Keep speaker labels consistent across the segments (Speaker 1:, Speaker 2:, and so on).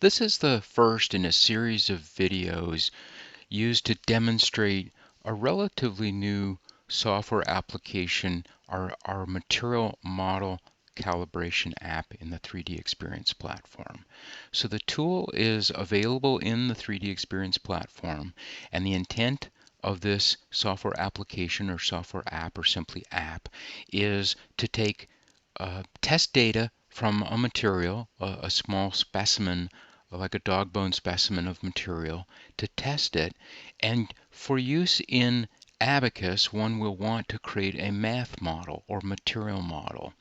Speaker 1: This is the first in a series of videos used to demonstrate a relatively new software application, our material model calibration app in the 3D Experience platform. So the tool is available in the 3D Experience platform, and the intent of this software application or software app or simply app is to take test data from a material, a small specimen, like a dog bone specimen of material, to test it. And for use in Abaqus, one will want to create a math model or material model.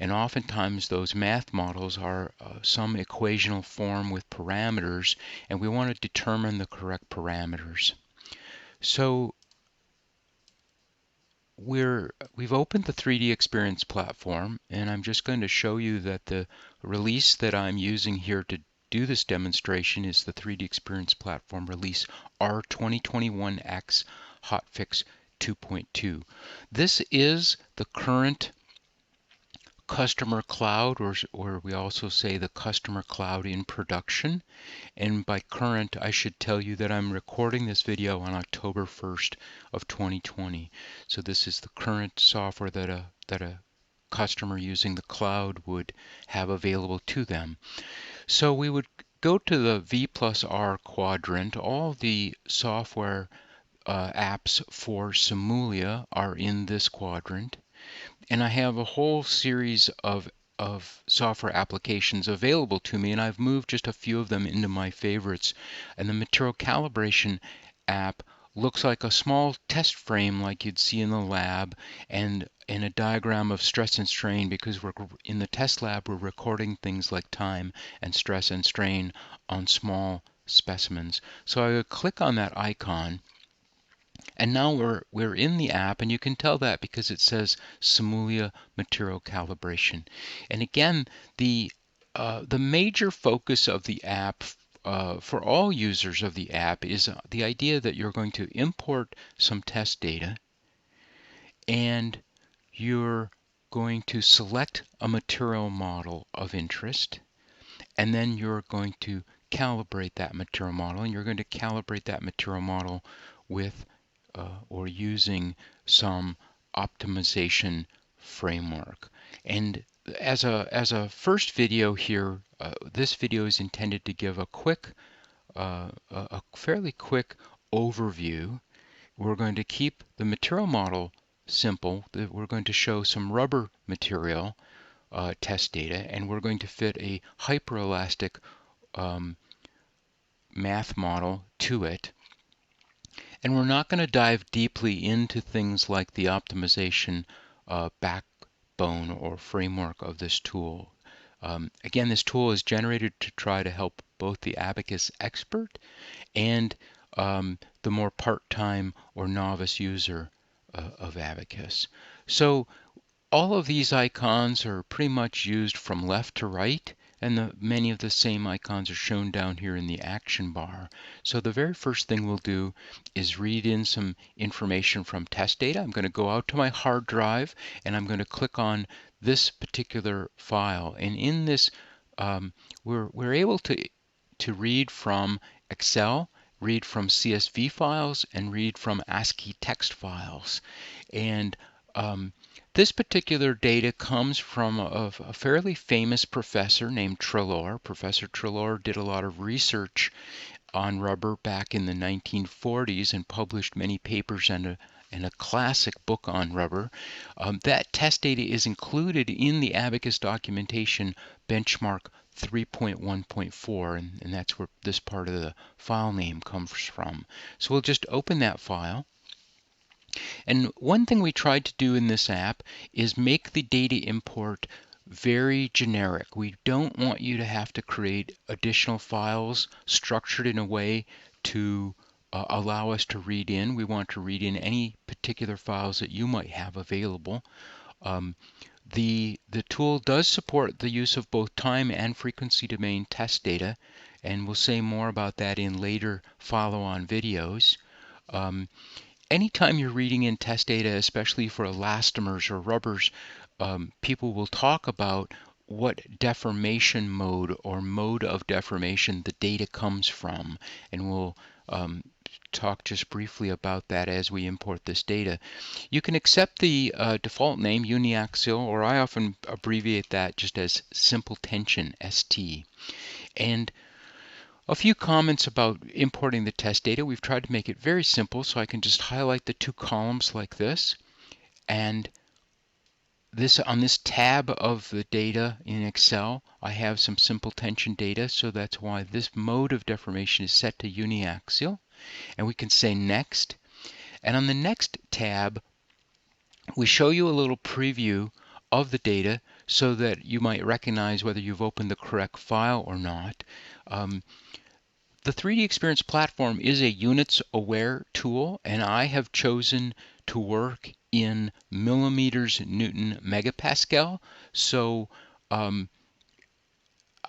Speaker 1: And oftentimes those math models are some equational form with parameters, and we want to determine the correct parameters. So we've opened the 3D Experience platform, and I'm just going to show you that the release that I'm using here to do this demonstration is the 3D Experience platform release R2021X Hotfix 2.2. This is the current customer cloud, or we also say the customer cloud in production. And by current, I should tell you that I'm recording this video on October 1st of 2020. So this is the current software that a customer using the cloud would have available to them. So we would go to the V plus R quadrant. All the software apps for Simulia are in this quadrant. And I have a whole series of software applications available to me, and I've moved just a few of them into my favorites. And the material calibration app looks like a small test frame like you'd see in the lab, and in a diagram of stress and strain, because we're in the test lab, we're recording things like time and stress and strain on small specimens. So I would click on that icon, and now we're in the app, and you can tell that because it says Simulia Material Calibration. And again, the major focus of the app for all users of the app is the idea that you're going to import some test data, and you're going to select a material model of interest, and then you're going to calibrate that material model, and you're going to calibrate that material model with or using some optimization framework. And as a first video here, this video is intended to give a fairly quick overview. We're going to keep the material model simple. We're going to show some rubber material test data, and we're going to fit a hyperelastic math model to it. And we're not going to dive deeply into things like the optimization backbone or framework of this tool. Again, this tool is generated to try to help both the Abaqus expert and the more part-time or novice user of Abaqus. So all of these icons are pretty much used from left to right, and many of the same icons are shown down here in the action bar. So the very first thing we'll do is read in some information from test data. I'm going to go out to my hard drive, and I'm going to click on this particular file. And in this, we're able to read from Excel, read from CSV files, and read from ASCII text files. And this particular data comes from a fairly famous professor named Treloar. Professor Treloar did a lot of research on rubber back in the 1940s and published many papers and a classic book on rubber. That test data is included in the Abaqus documentation benchmark 3.1.4, and that's where this part of the file name comes from. So we'll just open that file. And one thing we tried to do in this app is make the data import very generic. We don't want you to have to create additional files structured in a way to allow us to read in. We want to read in any particular files that you might have available. The tool does support the use of both time and frequency domain test data, and we'll say more about that in later follow-on videos. Anytime you're reading in test data, especially for elastomers or rubbers, people will talk about what deformation mode or mode of deformation the data comes from, and we'll talk just briefly about that as we import this data. You can accept the default name uniaxial, or I often abbreviate that just as simple tension, ST. And a few comments about importing the test data. We've tried to make it very simple, so I can just highlight the two columns like this, and on this tab of the data in Excel, I have some simple tension data, so that's why this mode of deformation is set to uniaxial. And we can say next. And on the next tab, we show you a little preview of the data so that you might recognize whether you've opened the correct file or not. The 3D Experience platform is a units-aware tool, and I have chosen to work in millimeters Newton megapascal. So,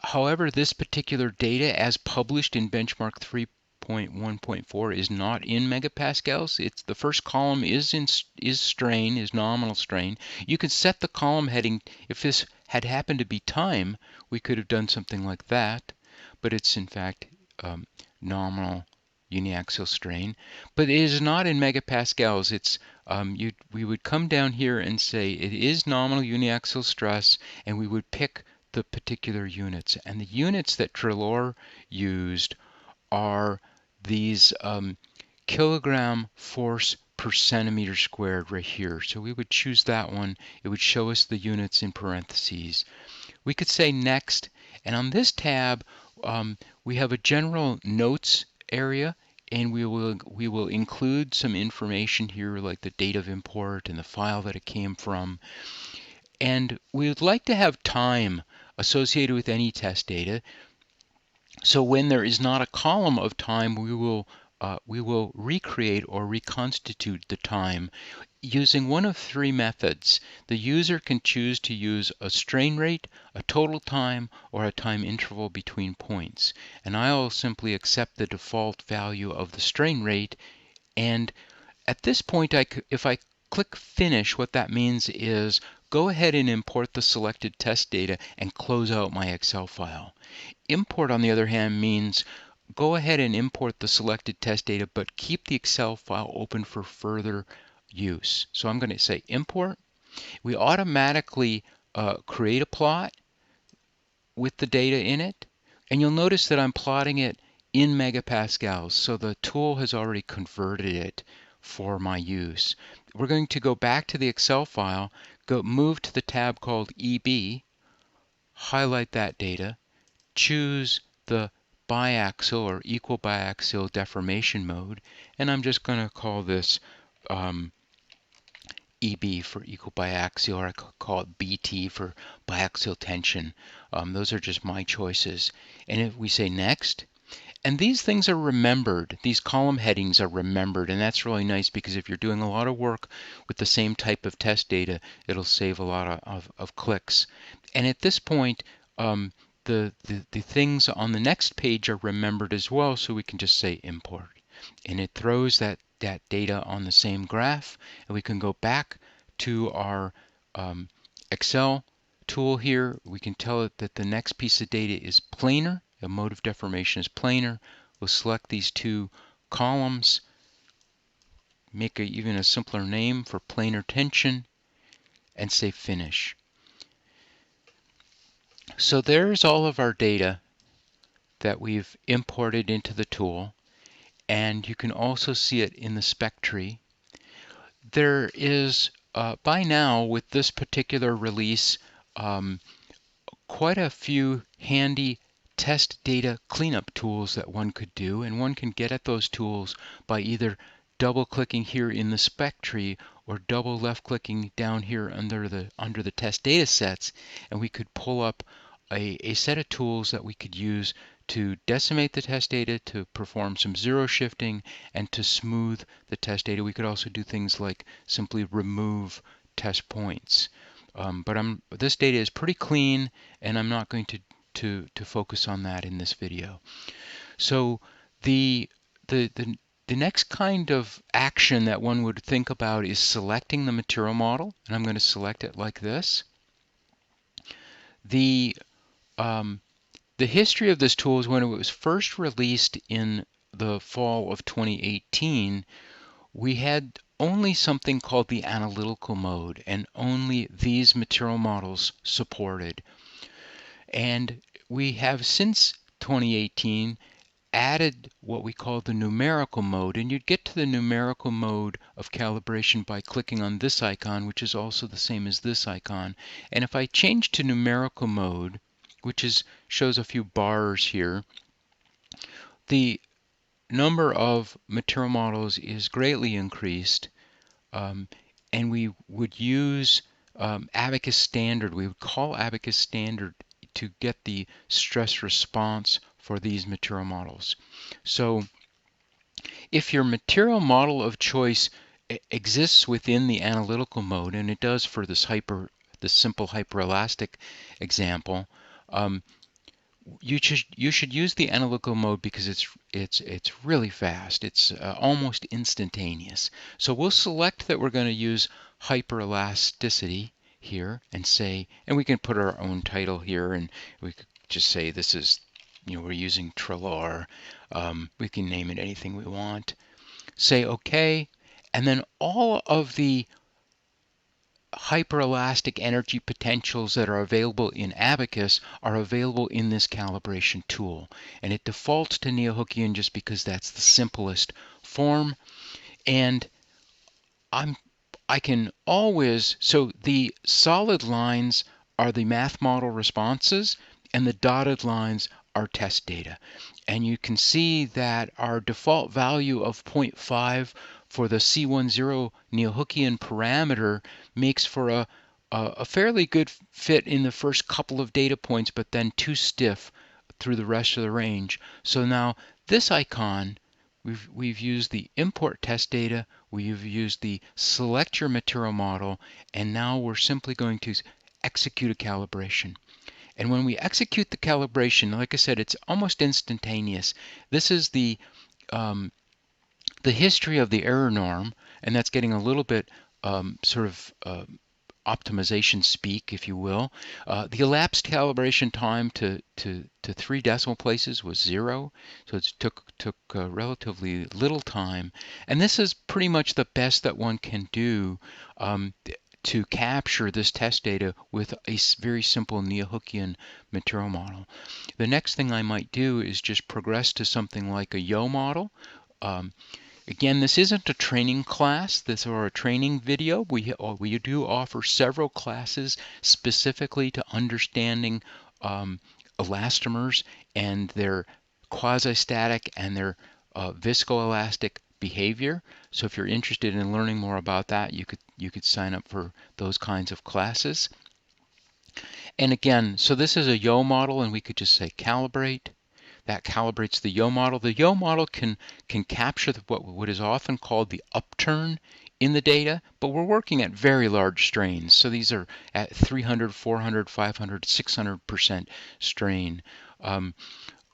Speaker 1: however, this particular data, as published in benchmark 3.1.4, is not in megapascals. It's the first column is strain, is nominal strain. You can set the column heading. If this had happened to be time, we could have done something like that, but it's in fact nominal uniaxial strain. But it is not in megapascals. It's we would come down here and say it is nominal uniaxial stress, and we would pick the particular units. And the units that Trelor used are these kilogram force per centimeter squared right here. So we would choose that one. It would show us the units in parentheses. We could say next, and on this tab we have a general notes area, and we will include some information here like the date of import and the file that it came from. And we would like to have time associated with any test data. So when there is not a column of time, we will recreate or reconstitute the time using one of three methods. The user can choose to use a strain rate, a total time, or a time interval between points. And I'll simply accept the default value of the strain rate. And at this point, if I click Finish, what that means is go ahead and import the selected test data and close out my Excel file. Import, on the other hand, means go ahead and import the selected test data, but keep the Excel file open for further use. So I'm going to say import. We automatically create a plot with the data in it, and you'll notice that I'm plotting it in megapascals, so the tool has already converted it for my use. We're going to go back to the Excel file, move to the tab called EB, highlight that data, choose the biaxial or equal biaxial deformation mode, and I'm just going to call this EB for equal biaxial, or I could call it BT for biaxial tension. Those are just my choices. And if we say next, and these things are remembered, these column headings are remembered, and that's really nice because if you're doing a lot of work with the same type of test data, it'll save a lot of clicks. And at this point, the things on the next page are remembered as well, so we can just say import. And it throws that data on the same graph, and we can go back to our Excel tool here. We can tell it that the next piece of data is planar. The mode of deformation is planar. We'll select these two columns, make even a simpler name for planar tension, and say finish. So there's all of our data that we've imported into the tool, and you can also see it in the spec tree. There is, by now, with this particular release, quite a few handy test data cleanup tools that one could do, and one can get at those tools by either double-clicking here in the spec tree or double left-clicking down here under the test data sets, and we could pull up a set of tools that we could use to decimate the test data, to perform some zero shifting, and to smooth the test data. We could also do things like simply remove test points. But this data is pretty clean, and I'm not going to focus on that in this video. So the next kind of action that one would think about is selecting the material model, and I'm going to select it like this. The the history of this tool is when it was first released in the fall of 2018, we had only something called the analytical mode, and only these material models supported. And we have since 2018 added what we call the numerical mode, and you'd get to the numerical mode of calibration by clicking on this icon, which is also the same as this icon. And if I change to numerical mode, which shows a few bars here, the number of material models is greatly increased, and we would use ABAQUS standard. We would call ABAQUS standard to get the stress response for these material models. So if your material model of choice exists within the analytical mode, and it does for this simple hyperelastic example, you should use the analytical mode because it's really fast. It's almost instantaneous. So we'll select that we're going to use hyperelasticity here and say, and we can put our own title here, and we could just say this is, we're using Trelor. We can name it anything we want. Say OK, and then all of the hyperelastic energy potentials that are available in ABAQUS are available in this calibration tool. And it defaults to Neo-Hookean just because that's the simplest form. And I can always, so the solid lines are the math model responses, and the dotted lines are test data. And you can see that our default value of 0.5 for the C10 Neo-Hookean parameter makes for a fairly good fit in the first couple of data points, but then too stiff through the rest of the range. So now this icon, we've used the import test data, we've used the select your material model, and now we're simply going to execute a calibration. And when we execute the calibration, like I said, it's almost instantaneous. This is the history of the error norm, and that's getting a little bit optimization speak, if you will. The elapsed calibration time to 3 decimal places was 0, so it took relatively little time. And this is pretty much the best that one can do to capture this test data with a very simple Neo-Hookean material model. The next thing I might do is just progress to something like a Yo model. Again, this isn't a training class, this or a training video. We do offer several classes specifically to understanding elastomers and their quasi-static and their viscoelastic behavior. So if you're interested in learning more about that, you could sign up for those kinds of classes. And again, so this is a Yo model, and we could just say calibrate. That calibrates the Yo model. The Yo model can capture what is often called the upturn in the data, but we're working at very large strains. So these are at 300, 400, 500, 600% strain.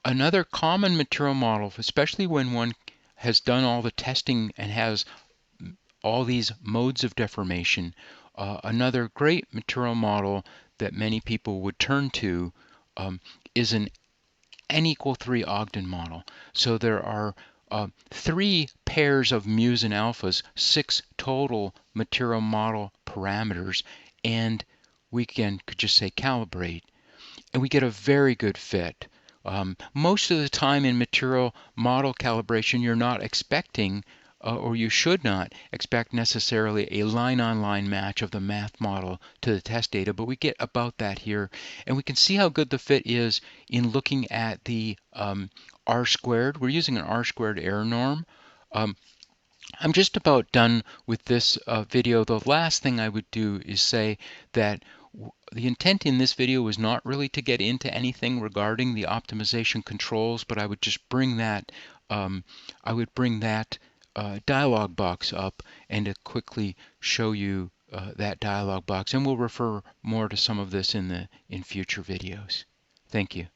Speaker 1: Another common material model, especially when one has done all the testing and has all these modes of deformation, another great material model that many people would turn to is an N=3 Ogden model. So there are 3 pairs of mu's and alphas, 6 total material model parameters, and we could just say calibrate, and we get a very good fit. Most of the time in material model calibration, you're not expecting or you should not expect necessarily a line-on-line match of the math model to the test data, but we get about that here. And we can see how good the fit is in looking at the R-squared. We're using an R-squared error norm. I'm just about done with this video. The last thing I would do is say that the intent in this video was not really to get into anything regarding the optimization controls, but I would just bring that dialog box up and to quickly show you that dialog box, and we'll refer more to some of this in future videos. Thank you.